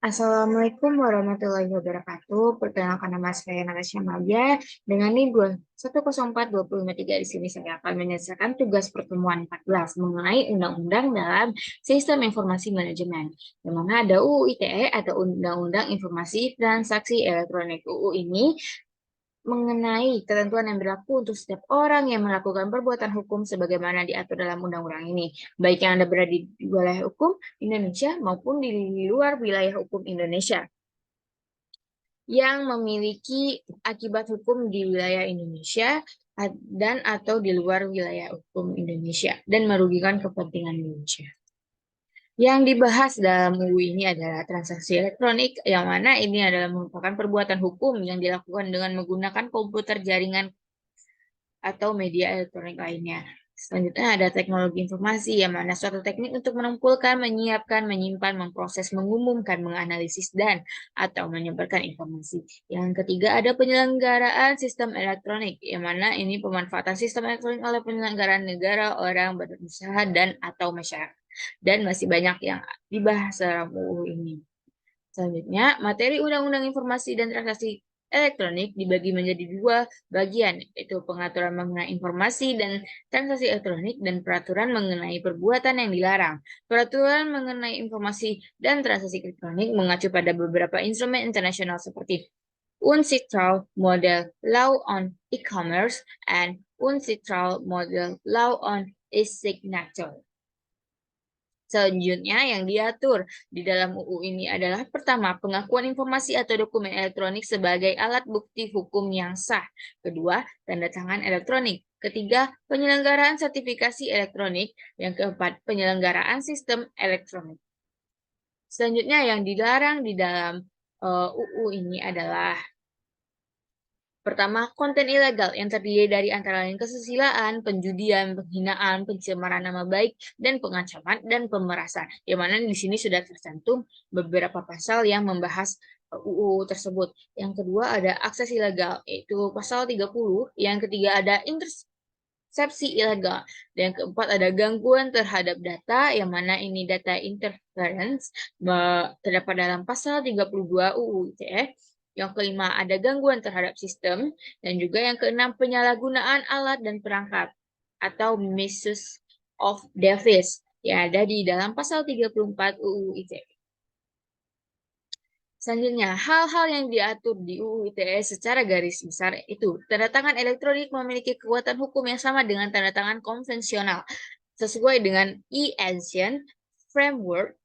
Assalamualaikum warahmatullahi wabarakatuh. Perkenalkan nama saya Natasha Malia dengan NIM 1042053. Di sini saya akan menyelesaikan tugas pertemuan 14 mengenai undang-undang dalam sistem informasi manajemen. Yang mana ada UU ITE atau Undang-Undang Informasi Transaksi Elektronik. UU ini mengenai ketentuan yang berlaku untuk setiap orang yang melakukan perbuatan hukum sebagaimana diatur dalam undang-undang ini, baik yang ada berada di wilayah hukum Indonesia maupun di luar wilayah hukum Indonesia yang memiliki akibat hukum di wilayah Indonesia dan atau di luar wilayah hukum Indonesia dan merugikan kepentingan Indonesia. Yang dibahas dalam UU ini adalah transaksi elektronik, yang mana ini adalah merupakan perbuatan hukum yang dilakukan dengan menggunakan komputer jaringan atau media elektronik lainnya. Selanjutnya ada teknologi informasi, yang mana suatu teknik untuk mengumpulkan, menyiapkan, menyimpan, memproses, mengumumkan, menganalisis, dan atau menyebarkan informasi. Yang ketiga ada penyelenggaraan sistem elektronik, yang mana ini pemanfaatan sistem elektronik oleh penyelenggaraan negara, orang, badan usaha, dan atau masyarakat. Dan masih banyak yang dibahas dalam UU ini. Selanjutnya, materi Undang-Undang Informasi dan Transaksi Elektronik dibagi menjadi dua bagian, yaitu pengaturan mengenai informasi dan transaksi elektronik dan peraturan mengenai perbuatan yang dilarang. Peraturan mengenai informasi dan transaksi elektronik mengacu pada beberapa instrumen internasional seperti UNCITRAL Model Law on E-commerce and UNCITRAL Model Law on E-signature. Selanjutnya yang diatur di dalam UU ini adalah pertama, pengakuan informasi atau dokumen elektronik sebagai alat bukti hukum yang sah. Kedua, tanda tangan elektronik. Ketiga, penyelenggaraan sertifikasi elektronik. Yang keempat, penyelenggaraan sistem elektronik. Selanjutnya yang dilarang di dalam UU ini adalah pertama, konten ilegal yang terdiri dari antara lain kesusilaan, penjudian, penghinaan, pencemaran nama baik, dan pengancaman dan pemerasan. Yang mana di sini sudah tercantum beberapa pasal yang membahas UU tersebut. Yang kedua ada akses ilegal, yaitu pasal 30. Yang ketiga ada intersepsi ilegal. Dan yang keempat ada gangguan terhadap data, yang mana ini data interference, terdapat dalam pasal 32 UU ITE. Yang kelima, ada gangguan terhadap sistem. Dan juga yang keenam, penyalahgunaan alat dan perangkat atau misuse of device yang ada di dalam pasal 34 UU ITE. Selanjutnya, hal-hal yang diatur di UU ITE secara garis besar itu tanda tangan elektronik memiliki kekuatan hukum yang sama dengan tanda tangan konvensional sesuai dengan E-Ancient Framework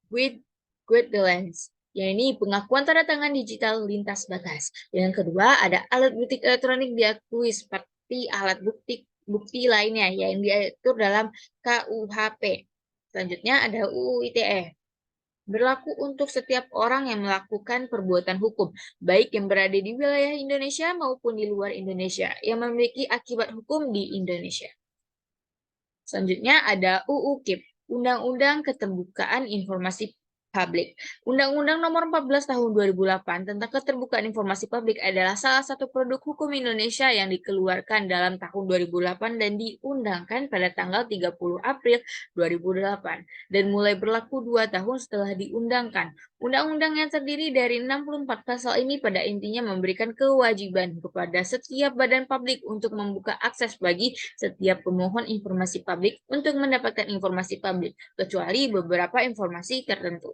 with Guidelines. Yang ini pengakuan tanda tangan digital lintas batas. Yang kedua, ada alat bukti elektronik diakui seperti alat bukti lainnya yang diatur dalam KUHP. Selanjutnya ada UU ITE. Berlaku untuk setiap orang yang melakukan perbuatan hukum, baik yang berada di wilayah Indonesia maupun di luar Indonesia, yang memiliki akibat hukum di Indonesia. Selanjutnya ada UU KIP, Undang-Undang Keterbukaan Informasi Publik. Undang-Undang Nomor 14 Tahun 2008 tentang Keterbukaan Informasi Publik adalah salah satu produk hukum Indonesia yang dikeluarkan dalam tahun 2008 dan diundangkan pada tanggal 30 April 2008 dan mulai berlaku 2 tahun setelah diundangkan. Undang-undang yang terdiri dari 64 pasal ini pada intinya memberikan kewajiban kepada setiap badan publik untuk membuka akses bagi setiap pemohon informasi publik untuk mendapatkan informasi publik, kecuali beberapa informasi tertentu.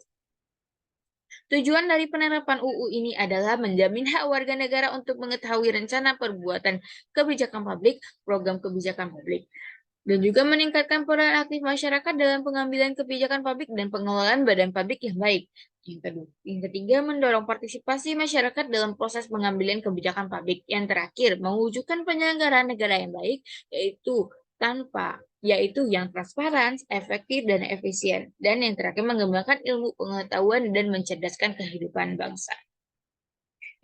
Tujuan dari penerapan UU ini adalah menjamin hak warga negara untuk mengetahui rencana perbuatan kebijakan publik, program kebijakan publik, dan juga meningkatkan peran aktif masyarakat dalam pengambilan kebijakan publik dan pengelolaan badan publik yang baik. Yang ketiga, mendorong partisipasi masyarakat dalam proses pengambilan kebijakan publik. Yang terakhir, mewujudkan penyelenggaraan negara yang baik, yaitu yang transparan, efektif, dan efisien. Dan yang terakhir, mengembangkan ilmu pengetahuan dan mencerdaskan kehidupan bangsa.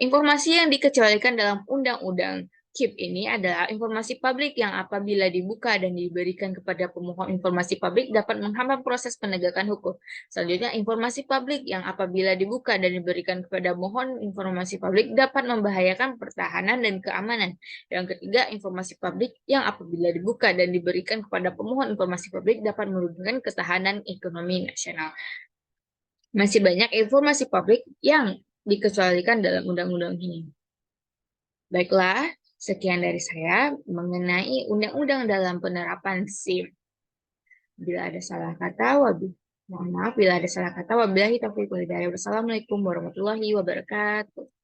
Informasi yang dikecualikan dalam Undang-Undang KIP ini adalah informasi publik yang apabila dibuka dan diberikan kepada pemohon informasi publik dapat menghambat proses penegakan hukum. Selanjutnya, informasi publik yang apabila dibuka dan diberikan kepada pemohon informasi publik dapat membahayakan pertahanan dan keamanan. Yang ketiga, informasi publik yang apabila dibuka dan diberikan kepada pemohon informasi publik dapat merugikan ketahanan ekonomi nasional. Masih banyak informasi publik yang dikecualikan dalam undang-undang ini. Baiklah, sekian dari saya mengenai undang-undang dalam penerapan SIM. Bila ada salah kata, mohon maaf bila ada salah kata, wabillahi taufiq wal hidayah. Wassalamualaikum warahmatullahi wabarakatuh.